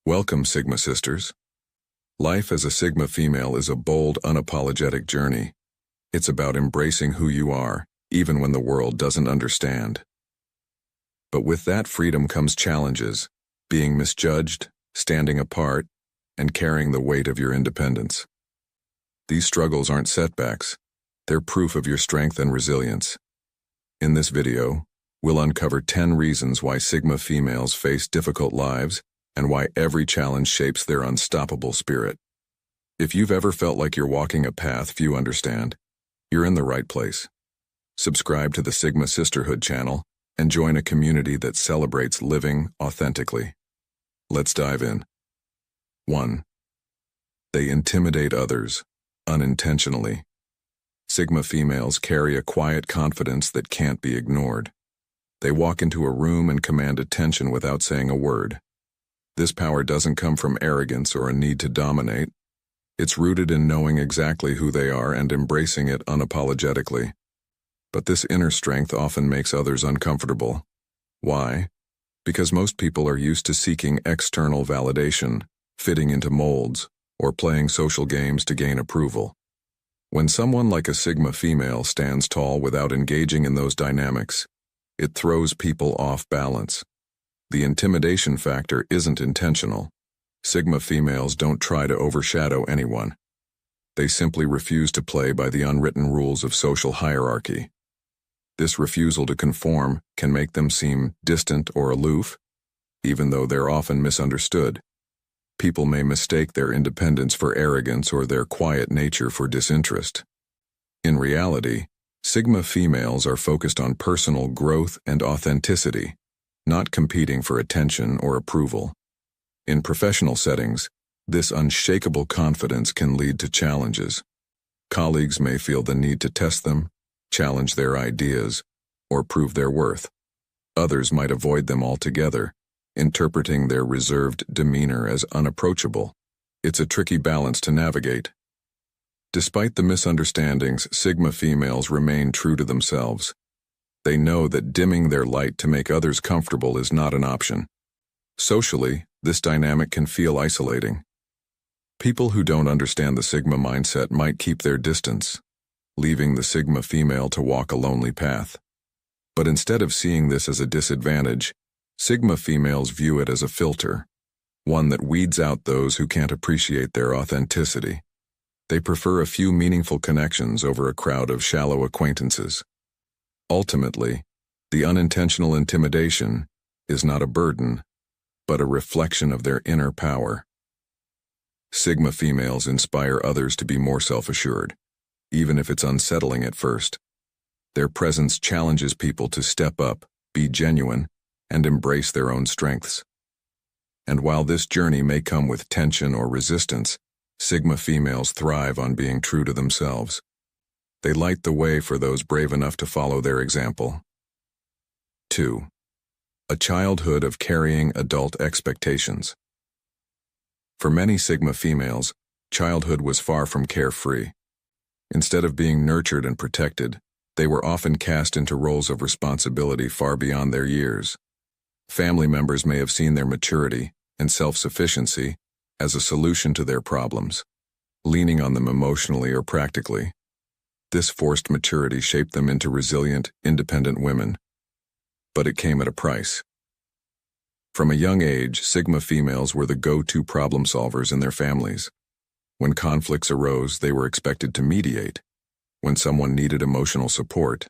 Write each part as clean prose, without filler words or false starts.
Welcome, Sigma Sisters. Life as a Sigma female is a bold, unapologetic journey. It's about embracing who you are, even when the world doesn't understand. But with that freedom comes challenges, being misjudged, standing apart, and carrying the weight of your independence. These struggles aren't setbacks, they're proof of your strength and resilience. In this video, we'll uncover 10 reasons why Sigma females face difficult lives and why every challenge shapes their unstoppable spirit. If you've ever felt like you're walking a path few understand, you're in the right place. Subscribe to the Sigma Sisterhood channel and join a community that celebrates living authentically. Let's dive in. 1. They intimidate others, unintentionally. Sigma females carry a quiet confidence that can't be ignored. They walk into a room and command attention without saying a word. This power doesn't come from arrogance or a need to dominate. It's rooted in knowing exactly who they are and embracing it unapologetically. But this inner strength often makes others uncomfortable. Why? Because most people are used to seeking external validation, fitting into molds, or playing social games to gain approval. When someone like a Sigma female stands tall without engaging in those dynamics, it throws people off balance. The intimidation factor isn't intentional. Sigma females don't try to overshadow anyone. They simply refuse to play by the unwritten rules of social hierarchy. This refusal to conform can make them seem distant or aloof, even though they're often misunderstood. People may mistake their independence for arrogance or their quiet nature for disinterest. In reality, Sigma females are focused on personal growth and authenticity, not competing for attention or approval. In professional settings, this unshakable confidence can lead to challenges. Colleagues may feel the need to test them, challenge their ideas, or prove their worth. Others might avoid them altogether, interpreting their reserved demeanor as unapproachable. It's a tricky balance to navigate. Despite the misunderstandings, Sigma females remain true to themselves. They know that dimming their light to make others comfortable is not an option. Socially, this dynamic can feel isolating. People who don't understand the Sigma mindset might keep their distance, leaving the Sigma female to walk a lonely path. But instead of seeing this as a disadvantage, Sigma females view it as a filter, one that weeds out those who can't appreciate their authenticity. They prefer a few meaningful connections over a crowd of shallow acquaintances. Ultimately, the unintentional intimidation is not a burden, but a reflection of their inner power. Sigma females inspire others to be more self-assured, even if it's unsettling at first. Their presence challenges people to step up, be genuine, and embrace their own strengths. And while this journey may come with tension or resistance, Sigma females thrive on being true to themselves. They light the way for those brave enough to follow their example. 2. A childhood of carrying adult expectations. For many Sigma females, childhood was far from carefree. Instead of being nurtured and protected, they were often cast into roles of responsibility far beyond their years. Family members may have seen their maturity and self-sufficiency as a solution to their problems, leaning on them emotionally or practically. This forced maturity shaped them into resilient, independent women. But it came at a price. From a young age, Sigma females were the go-to problem solvers in their families. When conflicts arose, they were expected to mediate. When someone needed emotional support,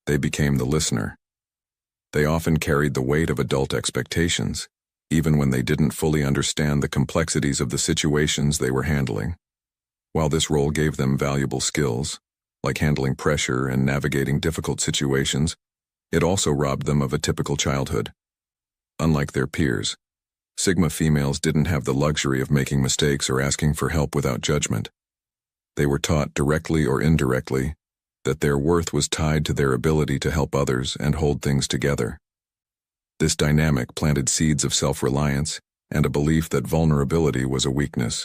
they became the listener. They often carried the weight of adult expectations, even when they didn't fully understand the complexities of the situations they were handling. While this role gave them valuable skills, like handling pressure and navigating difficult situations, it also robbed them of a typical childhood. Unlike their peers, Sigma females didn't have the luxury of making mistakes or asking for help without judgment. They were taught directly or indirectly that their worth was tied to their ability to help others and hold things together. This dynamic planted seeds of self-reliance and a belief that vulnerability was a weakness.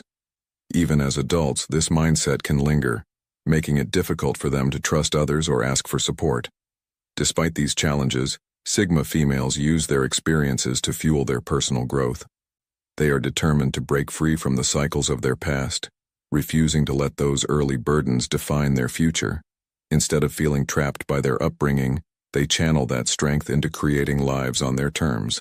Even as adults, this mindset can linger, making it difficult for them to trust others or ask for support. Despite these challenges, Sigma females use their experiences to fuel their personal growth. They are determined to break free from the cycles of their past, refusing to let those early burdens define their future. Instead of feeling trapped by their upbringing, they channel that strength into creating lives on their terms.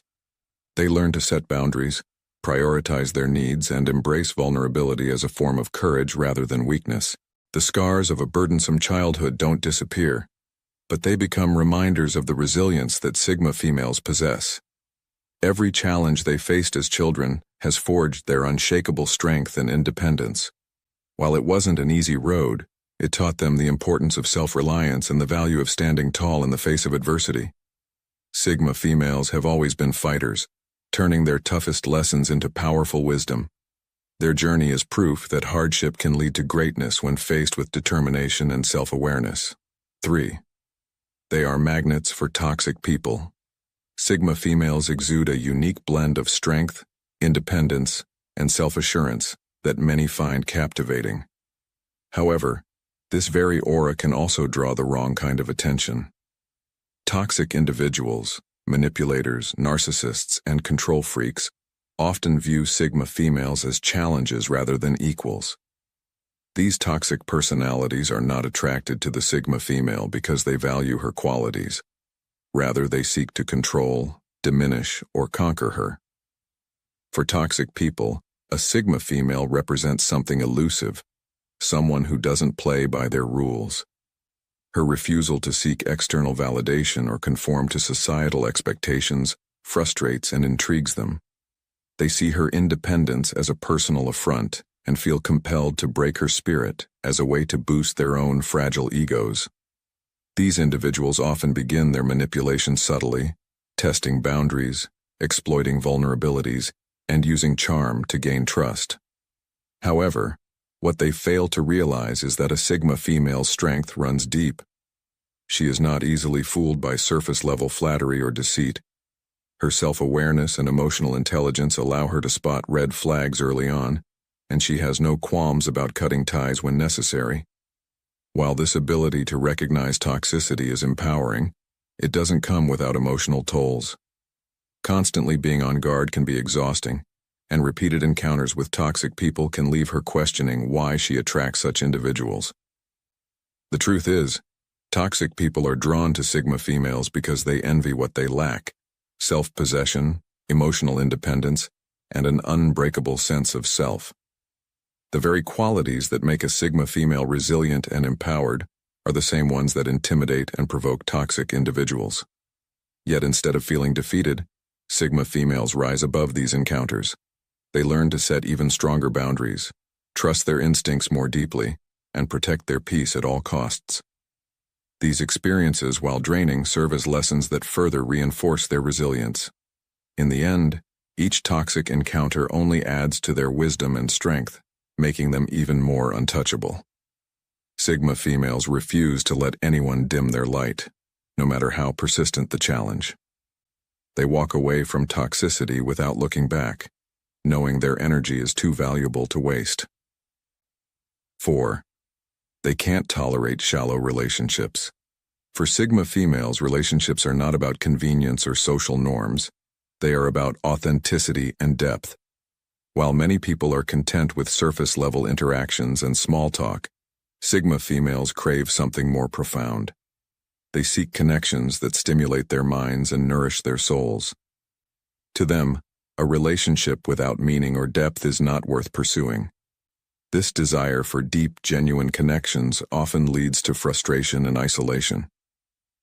They learn to set boundaries, prioritize their needs, and embrace vulnerability as a form of courage rather than weakness. The scars of a burdensome childhood don't disappear, but they become reminders of the resilience that Sigma females possess. Every challenge they faced as children has forged their unshakable strength and independence. While it wasn't an easy road, it taught them the importance of self-reliance and the value of standing tall in the face of adversity. Sigma females have always been fighters, turning their toughest lessons into powerful wisdom. Their journey is proof that hardship can lead to greatness when faced with determination and self-awareness. 3. They are magnets for toxic people. Sigma females exude a unique blend of strength, independence, and self-assurance that many find captivating. However, this very aura can also draw the wrong kind of attention. Toxic individuals, manipulators, narcissists, and control freaks often view Sigma females as challenges rather than equals. These toxic personalities are not attracted to the Sigma female because they value her qualities. Rather, they seek to control, diminish, or conquer her. For toxic people, a Sigma female represents something elusive, someone who doesn't play by their rules. Her refusal to seek external validation or conform to societal expectations frustrates and intrigues them. They see her independence as a personal affront and feel compelled to break her spirit as a way to boost their own fragile egos. These individuals often begin their manipulation subtly, testing boundaries, exploiting vulnerabilities, and using charm to gain trust. However, what they fail to realize is that a Sigma female's strength runs deep. She is not easily fooled by surface-level flattery or deceit. Her self-awareness and emotional intelligence allow her to spot red flags early on, and she has no qualms about cutting ties when necessary. While this ability to recognize toxicity is empowering, it doesn't come without emotional tolls. Constantly being on guard can be exhausting, and repeated encounters with toxic people can leave her questioning why she attracts such individuals. The truth is, toxic people are drawn to Sigma females because they envy what they lack: self-possession, emotional independence, and an unbreakable sense of self. The very qualities that make a Sigma female resilient and empowered are the same ones that intimidate and provoke toxic individuals. Yet instead of feeling defeated, Sigma females rise above these encounters. They learn to set even stronger boundaries, trust their instincts more deeply, and protect their peace at all costs. These experiences, while draining, serve as lessons that further reinforce their resilience. In the end, each toxic encounter only adds to their wisdom and strength, making them even more untouchable. Sigma females refuse to let anyone dim their light, no matter how persistent the challenge. They walk away from toxicity without looking back, knowing their energy is too valuable to waste. 4. They can't tolerate shallow relationships. For Sigma females, relationships are not about convenience or social norms. They are about authenticity and depth. While many people are content with surface-level interactions and small talk, Sigma females crave something more profound. They seek connections that stimulate their minds and nourish their souls. To them, a relationship without meaning or depth is not worth pursuing. This desire for deep, genuine connections often leads to frustration and isolation.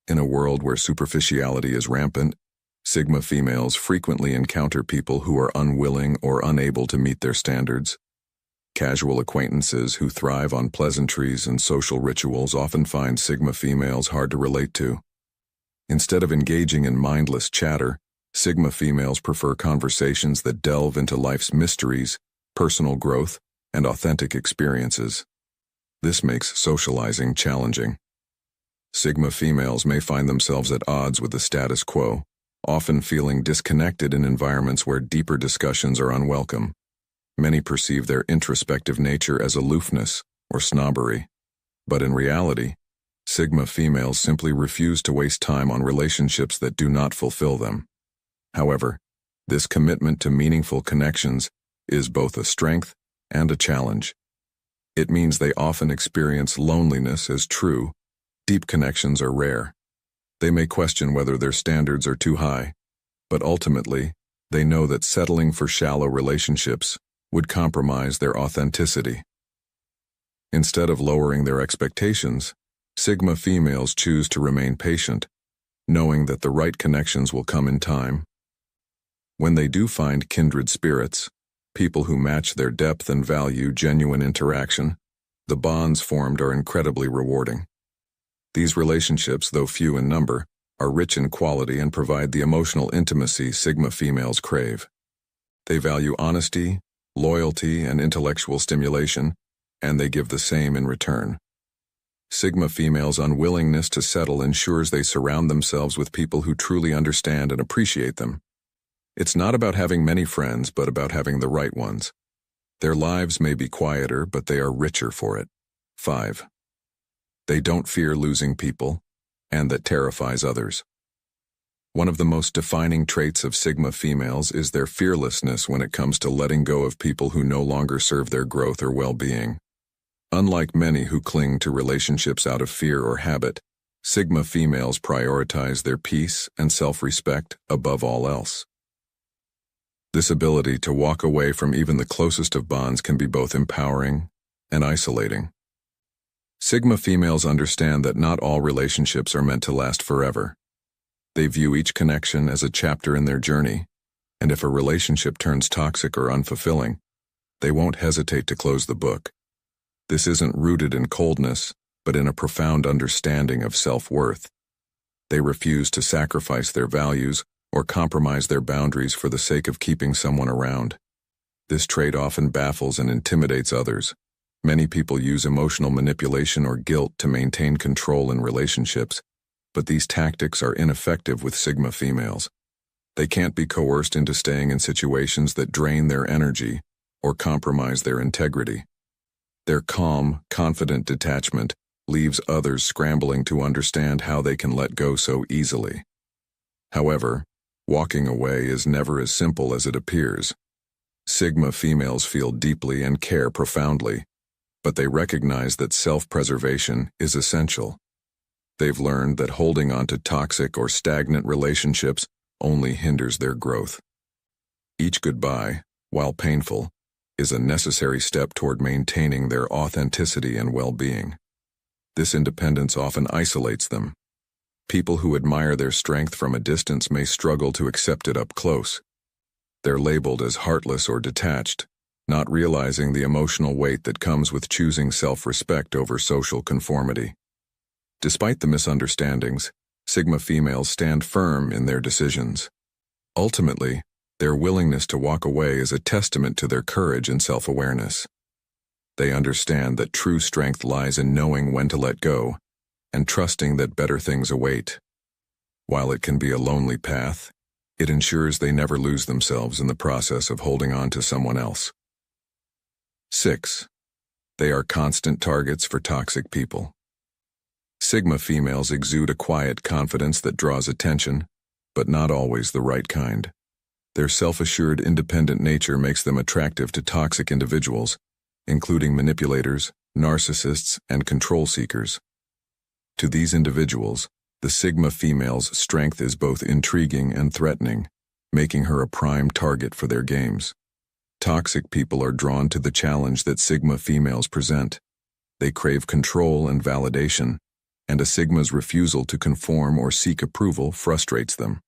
In a world where superficiality is rampant, Sigma females frequently encounter people who are unwilling or unable to meet their standards. Casual acquaintances who thrive on pleasantries and social rituals often find Sigma females hard to relate to. Instead of engaging in mindless chatter, Sigma females prefer conversations that delve into life's mysteries, personal growth, and authentic experiences. This makes socializing challenging. Sigma females may find themselves at odds with the status quo, often feeling disconnected in environments where deeper discussions are unwelcome. Many perceive their introspective nature as aloofness or snobbery, but in reality, Sigma females simply refuse to waste time on relationships that do not fulfill them. However, This commitment to meaningful connections is both a strength and a challenge. It means they often experience loneliness as true. Deep connections are rare. They may question whether their standards are too high, but ultimately, they know that settling for shallow relationships would compromise their authenticity. Instead of lowering their expectations, Sigma females choose to remain patient, knowing that the right connections will come in time. When they do find kindred spirits, people who match their depth and value genuine interaction, the bonds formed are incredibly rewarding. These relationships, though few in number, are rich in quality and provide the emotional intimacy Sigma females crave. They value honesty, loyalty, and intellectual stimulation, and they give the same in return. Sigma females' unwillingness to settle ensures they surround themselves with people who truly understand and appreciate them. It's not about having many friends, but about having the right ones. Their lives may be quieter, but they are richer for it. 5. They don't fear losing people, and that terrifies others. One of the most defining traits of Sigma females is their fearlessness when it comes to letting go of people who no longer serve their growth or well-being. Unlike many who cling to relationships out of fear or habit, Sigma females prioritize their peace and self-respect above all else. This ability to walk away from even the closest of bonds can be both empowering and isolating. Sigma females understand that not all relationships are meant to last forever. They view each connection as a chapter in their journey, and if a relationship turns toxic or unfulfilling, they won't hesitate to close the book. This isn't rooted in coldness, but in a profound understanding of self-worth. They refuse to sacrifice their values or compromise their boundaries for the sake of keeping someone around. This trait often baffles and intimidates others. Many people use emotional manipulation or guilt to maintain control in relationships, but these tactics are ineffective with Sigma females. They can't be coerced into staying in situations that drain their energy or compromise their integrity. Their calm, confident detachment leaves others scrambling to understand how they can let go so easily. However, walking away is never as simple as it appears. Sigma females feel deeply and care profoundly, but they recognize that self-preservation is essential. They've learned that holding on to toxic or stagnant relationships only hinders their growth. Each goodbye, while painful, is a necessary step toward maintaining their authenticity and well-being. This independence often isolates them. People who admire their strength from a distance may struggle to accept it up close. They're labeled as heartless or detached, not realizing the emotional weight that comes with choosing self-respect over social conformity. Despite the misunderstandings, Sigma females stand firm in their decisions. Ultimately, their willingness to walk away is a testament to their courage and self-awareness. They understand that true strength lies in knowing when to let go and trusting that better things await. While it can be a lonely path, it ensures they never lose themselves in the process of holding on to someone else. 6. They are constant targets for toxic people. Sigma females exude a quiet confidence that draws attention, but not always the right kind. Their self-assured, independent nature makes them attractive to toxic individuals, including manipulators, narcissists, and control seekers. To these individuals, the Sigma female's strength is both intriguing and threatening, making her a prime target for their games. Toxic people are drawn to the challenge that Sigma females present. They crave control and validation, and a Sigma's refusal to conform or seek approval frustrates them.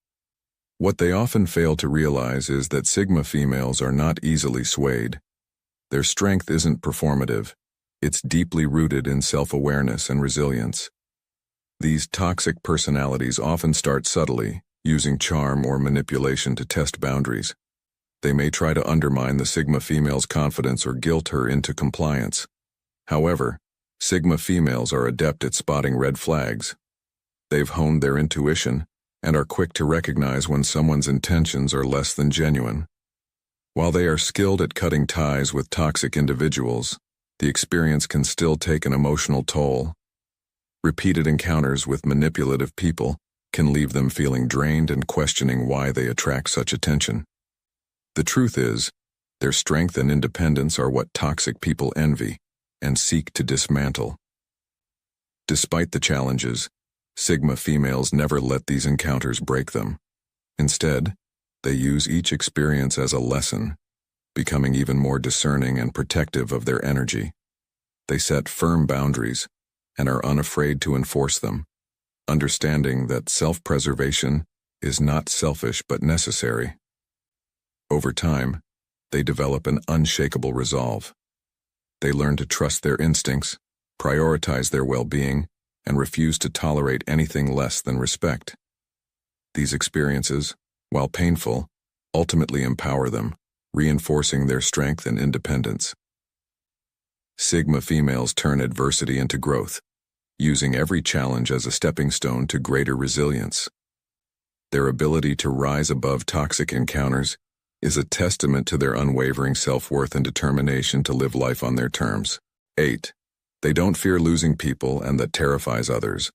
What they often fail to realize is that Sigma females are not easily swayed. Their strength isn't performative. It's deeply rooted in self-awareness and resilience. These toxic personalities often start subtly, using charm or manipulation to test boundaries. They may try to undermine the Sigma female's confidence or guilt her into compliance. However, Sigma females are adept at spotting red flags. They've honed their intuition and are quick to recognize when someone's intentions are less than genuine. While they are skilled at cutting ties with toxic individuals, the experience can still take an emotional toll. Repeated encounters with manipulative people can leave them feeling drained and questioning why they attract such attention. The truth is, their strength and independence are what toxic people envy and seek to dismantle. Despite the challenges, Sigma females never let these encounters break them. Instead, they use each experience as a lesson, becoming even more discerning and protective of their energy. They set firm boundaries and are unafraid to enforce them, understanding that self-preservation is not selfish but necessary. Over time, they develop an unshakable resolve. They learn to trust their instincts, prioritize their well-being, and refuse to tolerate anything less than respect. These experiences, while painful, ultimately empower them, reinforcing their strength and independence. Sigma females turn adversity into growth, using every challenge as a stepping stone to greater resilience. Their ability to rise above toxic encounters is a testament to their unwavering self-worth and determination to live life on their terms. 8. They don't fear losing people, and that terrifies others.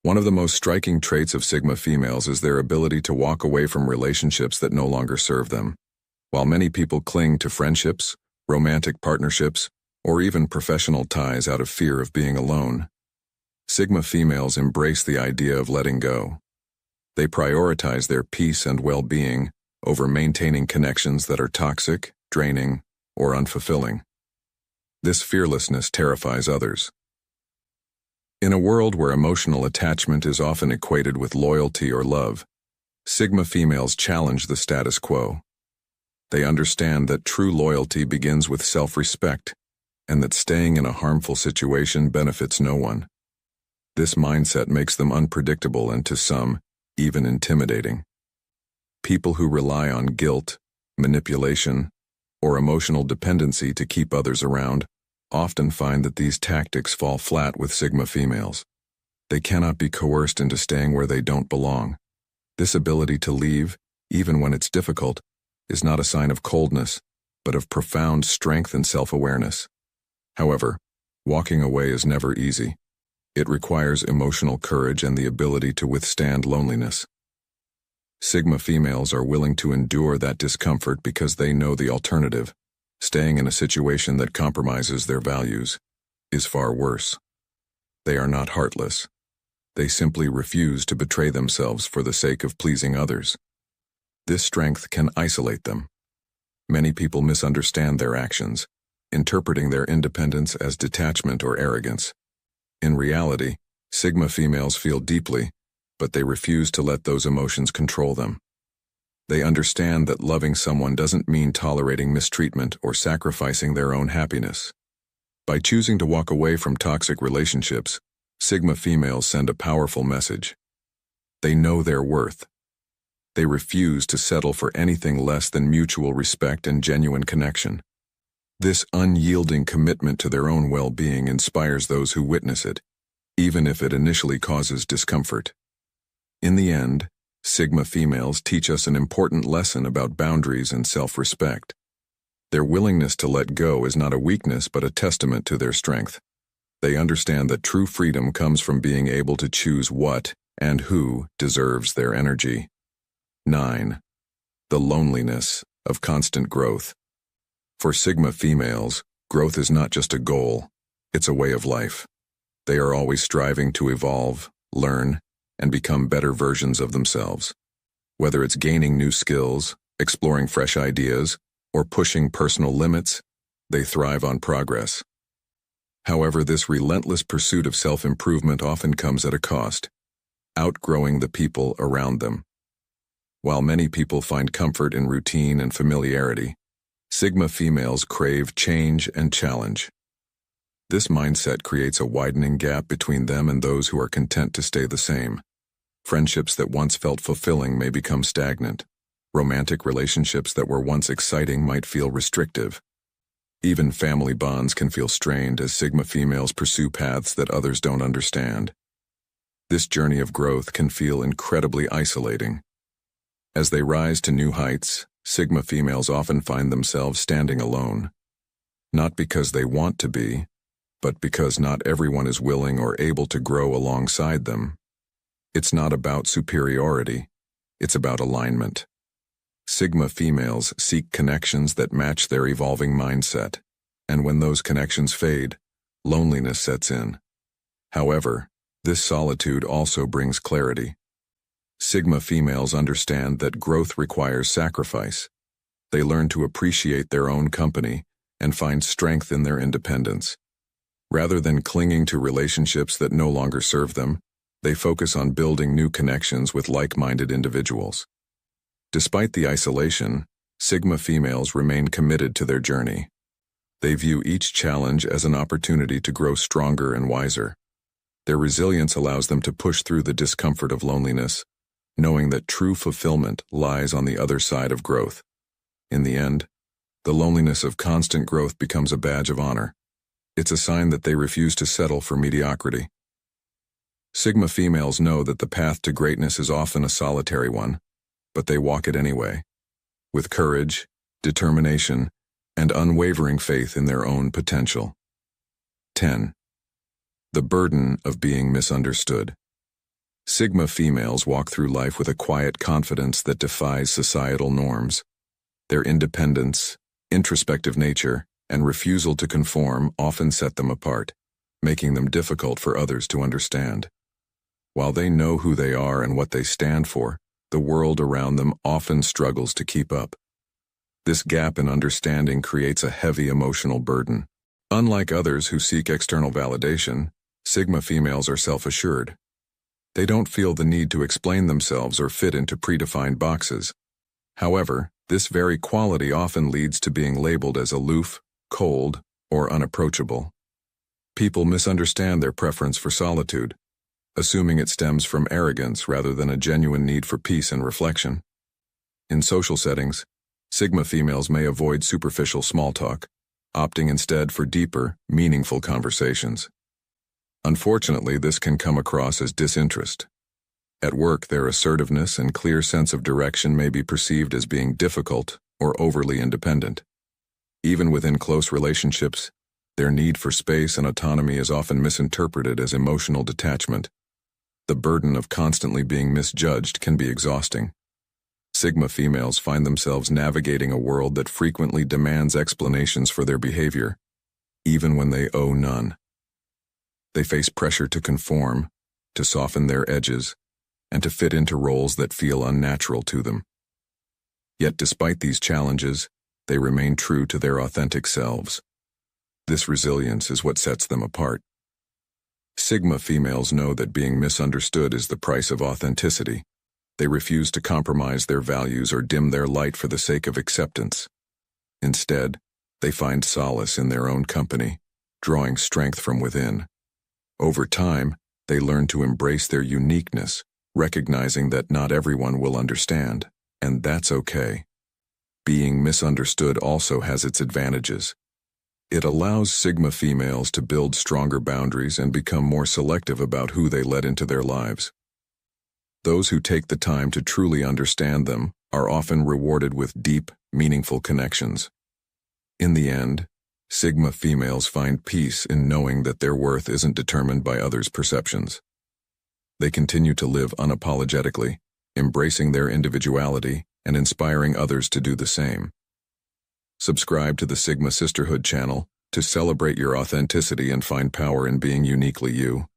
One of the most striking traits of Sigma females is their ability to walk away from relationships that no longer serve them. While many people cling to friendships, romantic partnerships, or even professional ties out of fear of being alone, Sigma females embrace the idea of letting go. They prioritize their peace and well-being over maintaining connections that are toxic, draining, or unfulfilling. This fearlessness terrifies others. In a world where emotional attachment is often equated with loyalty or love, Sigma females challenge the status quo. They understand that true loyalty begins with self-respect, and that staying in a harmful situation benefits no one. This mindset makes them unpredictable and, to some, even intimidating. People who rely on guilt, manipulation, or emotional dependency to keep others around often find that these tactics fall flat with Sigma females. They cannot be coerced into staying where they don't belong. This ability to leave, even when it's difficult, is not a sign of coldness, but of profound strength and self-awareness. However, walking away is never easy. It requires emotional courage and the ability to withstand loneliness. Sigma females are willing to endure that discomfort because they know the alternative, staying in a situation that compromises their values, is far worse. They are not heartless. They simply refuse to betray themselves for the sake of pleasing others. This strength can isolate them. Many people misunderstand their actions, interpreting their independence as detachment or arrogance. In reality, Sigma females feel deeply, but they refuse to let those emotions control them. They understand that loving someone doesn't mean tolerating mistreatment or sacrificing their own happiness. By choosing to walk away from toxic relationships, Sigma females send a powerful message. They know their worth. They refuse to settle for anything less than mutual respect and genuine connection. This unyielding commitment to their own well-being inspires those who witness it, even if it initially causes discomfort. In the end, Sigma females teach us an important lesson about boundaries and self-respect. Their willingness to let go is not a weakness but a testament to their strength. They understand that true freedom comes from being able to choose what and who deserves their energy. 9. The loneliness of constant growth. For Sigma females, growth is not just a goal, it's a way of life. They are always striving to evolve, learn, and become better versions of themselves. Whether it's gaining new skills, exploring fresh ideas, or pushing personal limits, they thrive on progress. However, this relentless pursuit of self-improvement often comes at a cost, outgrowing the people around them. While many people find comfort in routine and familiarity, Sigma females crave change and challenge. This mindset creates a widening gap between them and those who are content to stay the same. Friendships that once felt fulfilling may become stagnant. Romantic relationships that were once exciting might feel restrictive. Even family bonds can feel strained as Sigma females pursue paths that others don't understand. This journey of growth can feel incredibly isolating. As they rise to new heights, Sigma females often find themselves standing alone. Not because they want to be, but because not everyone is willing or able to grow alongside them. It's not about superiority, it's about alignment. Sigma females seek connections that match their evolving mindset, and when those connections fade, loneliness sets in. However, this solitude also brings clarity. Sigma females understand that growth requires sacrifice. They learn to appreciate their own company and find strength in their independence. Rather than clinging to relationships that no longer serve them, they focus on building new connections with like-minded individuals. Despite the isolation, Sigma females remain committed to their journey. They view each challenge as an opportunity to grow stronger and wiser. Their resilience allows them to push through the discomfort of loneliness, knowing that true fulfillment lies on the other side of growth. In the end, the loneliness of constant growth becomes a badge of honor. It's a sign that they refuse to settle for mediocrity. Sigma females know that the path to greatness is often a solitary one, but they walk it anyway, with courage, determination, and unwavering faith in their own potential. 10. The burden of being misunderstood. Sigma females walk through life with a quiet confidence that defies societal norms. Their independence, introspective nature, and refusal to conform often set them apart, making them difficult for others to understand. While they know who they are and what they stand for, the world around them often struggles to keep up. This gap in understanding creates a heavy emotional burden. Unlike others who seek external validation, Sigma females are self-assured. They don't feel the need to explain themselves or fit into predefined boxes. However, this very quality often leads to being labeled as aloof, cold, or unapproachable. People misunderstand their preference for solitude, assuming it stems from arrogance rather than a genuine need for peace and reflection. In social settings, Sigma females may avoid superficial small talk, opting instead for deeper, meaningful conversations. Unfortunately, this can come across as disinterest. At work, their assertiveness and clear sense of direction may be perceived as being difficult or overly independent. Even within close relationships, their need for space and autonomy is often misinterpreted as emotional detachment. The burden of constantly being misjudged can be exhausting. Sigma females find themselves navigating a world that frequently demands explanations for their behavior, even when they owe none. They face pressure to conform, to soften their edges, and to fit into roles that feel unnatural to them. Yet despite these challenges, they remain true to their authentic selves. This resilience is what sets them apart. Sigma females know that being misunderstood is the price of authenticity. They refuse to compromise their values or dim their light for the sake of acceptance. Instead, they find solace in their own company, drawing strength from within. Over time, they learn to embrace their uniqueness, recognizing that not everyone will understand, and that's okay. Being misunderstood also has its advantages. It allows Sigma females to build stronger boundaries and become more selective about who they let into their lives. Those who take the time to truly understand them are often rewarded with deep, meaningful connections. In the end, Sigma females find peace in knowing that their worth isn't determined by others' perceptions. They continue to live unapologetically, embracing their individuality and inspiring others to do the same. Subscribe to the Sigma Sisterhood channel to celebrate your authenticity and find power in being uniquely you.